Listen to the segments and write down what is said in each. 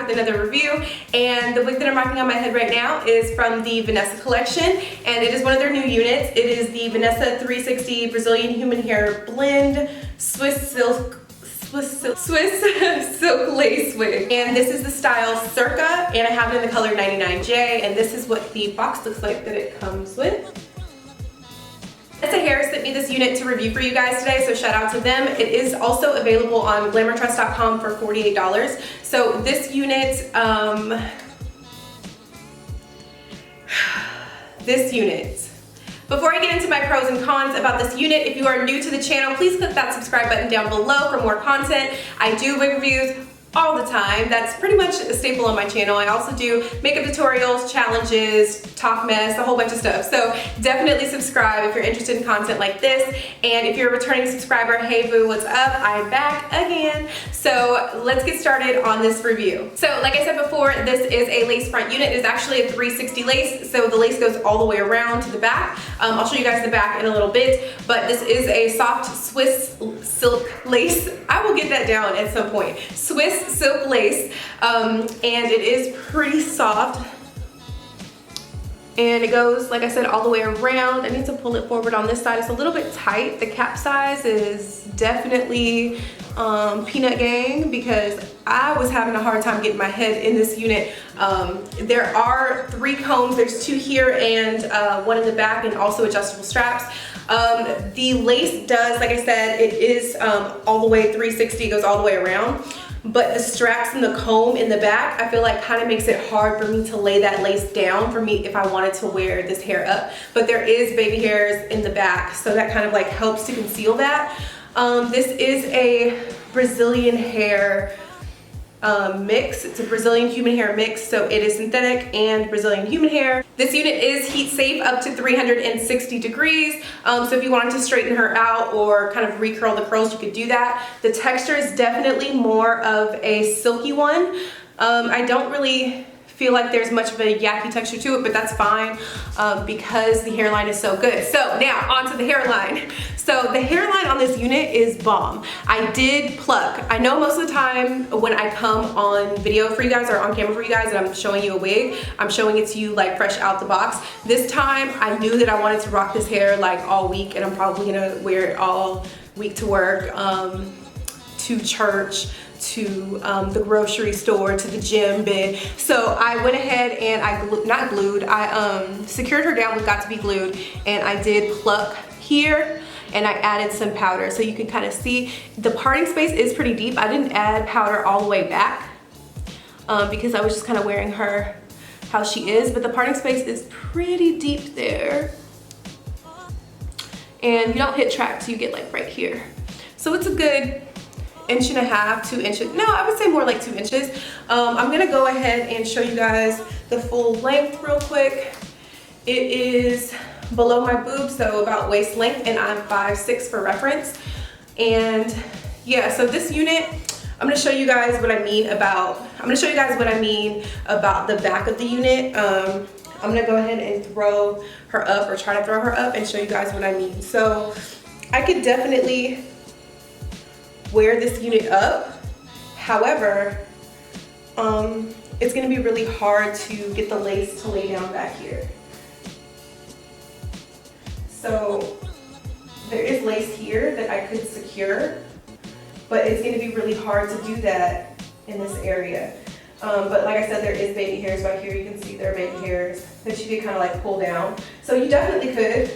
back with another review, and the wig that I'm rocking on my head right now is from the Vanessa collection, and it is one of their new units. It is the Vanessa 360 Brazilian Human Hair Blend Swiss silk lace wig, and this is the style CIRCA, and I have it in the color 99J, and this is what the box looks like that it comes with. Vanessa Hair sent me this unit to review for you guys today, so shout out to them. It is also available on glamourtrust.com for $48. So this unit, before I get into my pros and cons about this unit, if you are new to the channel, please click that subscribe button down below for more content. I do wig reviews all the time. That's pretty much a staple on my channel. I also do makeup tutorials, challenges, talk mess, a whole bunch of stuff. So definitely subscribe if you're interested in content like this. And if you're a returning subscriber, hey boo, what's up? I'm back again. So let's get started on this review. So like I said before, this is a lace front unit. It's actually a 360 lace. So the lace goes all the way around to the back. I'll show you guys the back in a little bit, but this is a soft Swiss silk lace. I will get that down at some point. Swiss silk lace, and it is pretty soft, and it goes, like I said, all the way around. I need to pull it forward on this side. It's a little bit tight. The cap size is definitely peanut gang, because I was having a hard time getting my head in this unit. There are 3 combs. There's 2 here and 1 in the back, and also adjustable straps. The lace does, like I said, it is all the way 360, goes all the way around. But the straps and the comb in the back, I feel like kind of makes it hard for me to lay that lace down for me if I wanted to wear this hair up. But there is baby hairs in the back, so that kind of like helps to conceal that. This is a Brazilian hair mix. It's a Brazilian human hair mix, so it is synthetic and Brazilian human hair. This unit is heat safe up to 360 degrees. So if you wanted to straighten her out or kind of recurl the curls, you could do that. The texture is definitely more of a silky one. I don't really feel like there's much of a yucky texture to it, but that's fine because the hairline is so good. So now onto the hairline. So the hairline on this unit is bomb. I did pluck. I know most of the time when I come on video for you guys or on camera for you guys and I'm showing you a wig, I'm showing it to you like fresh out the box. This time I knew that I wanted to rock this hair like all week, and I'm probably gonna wear it all week to work, to church, to the grocery store, to the gym bit. So I went ahead and I secured her down with Got To Be Glued, and I did pluck here, and I added some powder. So you can kind of see the parting space is pretty deep. I didn't add powder all the way back because I was just kind of wearing her how she is, but the parting space is pretty deep there. And you don't hit track till you get like right here. So it's a good 1.5 to 2 inches. No, I would say more like 2 inches. I'm gonna go ahead and show you guys the full length real quick. It is below my boob, so about waist length, and I'm 5'6" for reference. And yeah, so this unit, I'm gonna show you guys what I mean about, the back of the unit. I'm gonna go ahead and throw her up, or try to throw her up, and show you guys what I mean. So I could definitely wear this unit up. However, it's gonna be really hard to get the lace to lay down back here. So there is lace here that I could secure, but it's gonna be really hard to do that in this area. But like I said, there is baby hairs back here. You can see there are baby hairs that you could kind of like pull down. So you definitely could.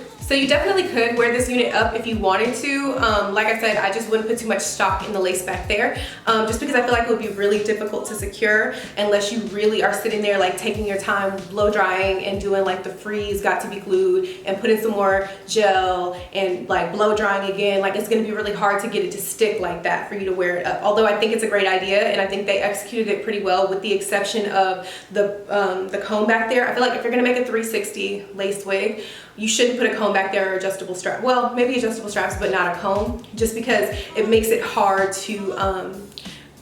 wear this unit up if you wanted to. Like I said, I just wouldn't put too much stock in the lace back there, just because I feel like it would be really difficult to secure unless you really are sitting there like taking your time blow drying and doing like the freeze Got To Be Glued and putting some more gel and like blow drying again. Like it's gonna be really hard to get it to stick like that for you to wear it up. Although I think it's a great idea, and I think they executed it pretty well with the exception of the comb back there. I feel like if you're gonna make a 360 lace wig, you shouldn't put a comb back there or adjustable strap. Well, maybe adjustable straps, but not a comb, just because it makes it hard to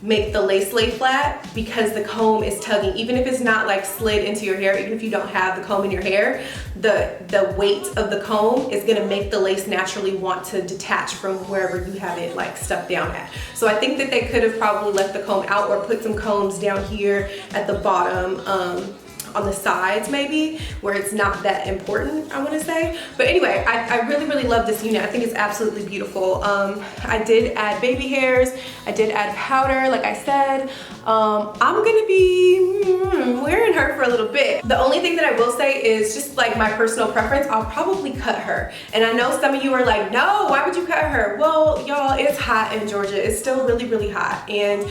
make the lace lay flat because the comb is tugging. Even if it's not like slid into your hair, even if you don't have the comb in your hair, the weight of the comb is gonna make the lace naturally want to detach from wherever you have it like stuck down at. So I think that they could have probably left the comb out or put some combs down here at the bottom, on the sides maybe, where it's not that important, I wanna say. But anyway, I really, really love this unit. I think it's absolutely beautiful. I did add baby hairs. I did add powder, like I said. I'm gonna be wearing her for a little bit. The only thing that I will say is just like my personal preference, I'll probably cut her. And I know some of you are like, no, why would you cut her? Well, y'all, it's hot in Georgia. It's still really, really hot. And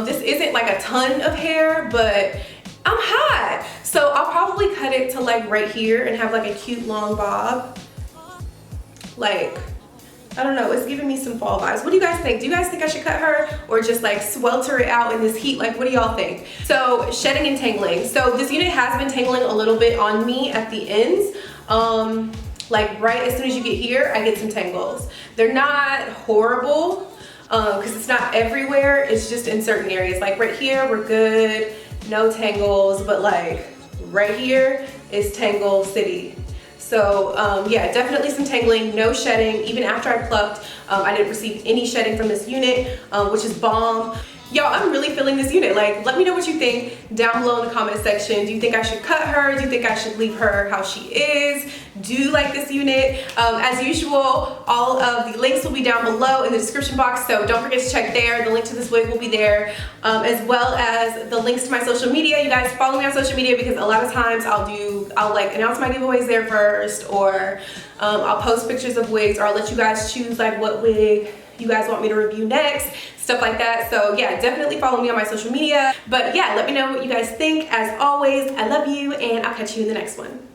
this isn't like a ton of hair, but I'm hot. So I'll probably cut it to like right here and have like a cute long bob. Like, I don't know, it's giving me some fall vibes. What do you guys think? Do you guys think I should cut her or just like swelter it out in this heat? Like, what do y'all think? So shedding and tangling. So this unit has been tangling a little bit on me at the ends. Like right as soon as you get here, I get some tangles. They're not horrible because it's not everywhere. It's just in certain areas. Like right here, we're good. No tangles, but like right here is tangle city. So yeah, definitely some tangling, no shedding. Even after I plucked, I didn't receive any shedding from this unit, which is bomb. Y'all, I'm really feeling this unit. Like, let me know what you think down below in the comment section. Do you think I should cut her? Do you think I should leave her how she is? Do you like this unit? As usual, all of the links will be down below in the description box, so don't forget to check there. The link to this wig will be there, as well as the links to my social media. You guys follow me on social media because a lot of times I'll like announce my giveaways there first, or I'll post pictures of wigs, or I'll let you guys choose like what wig you guys want me to review next, stuff like that. So yeah, definitely follow me on my social media. But yeah, let me know what you guys think. As always, I love you, and I'll catch you in the next one.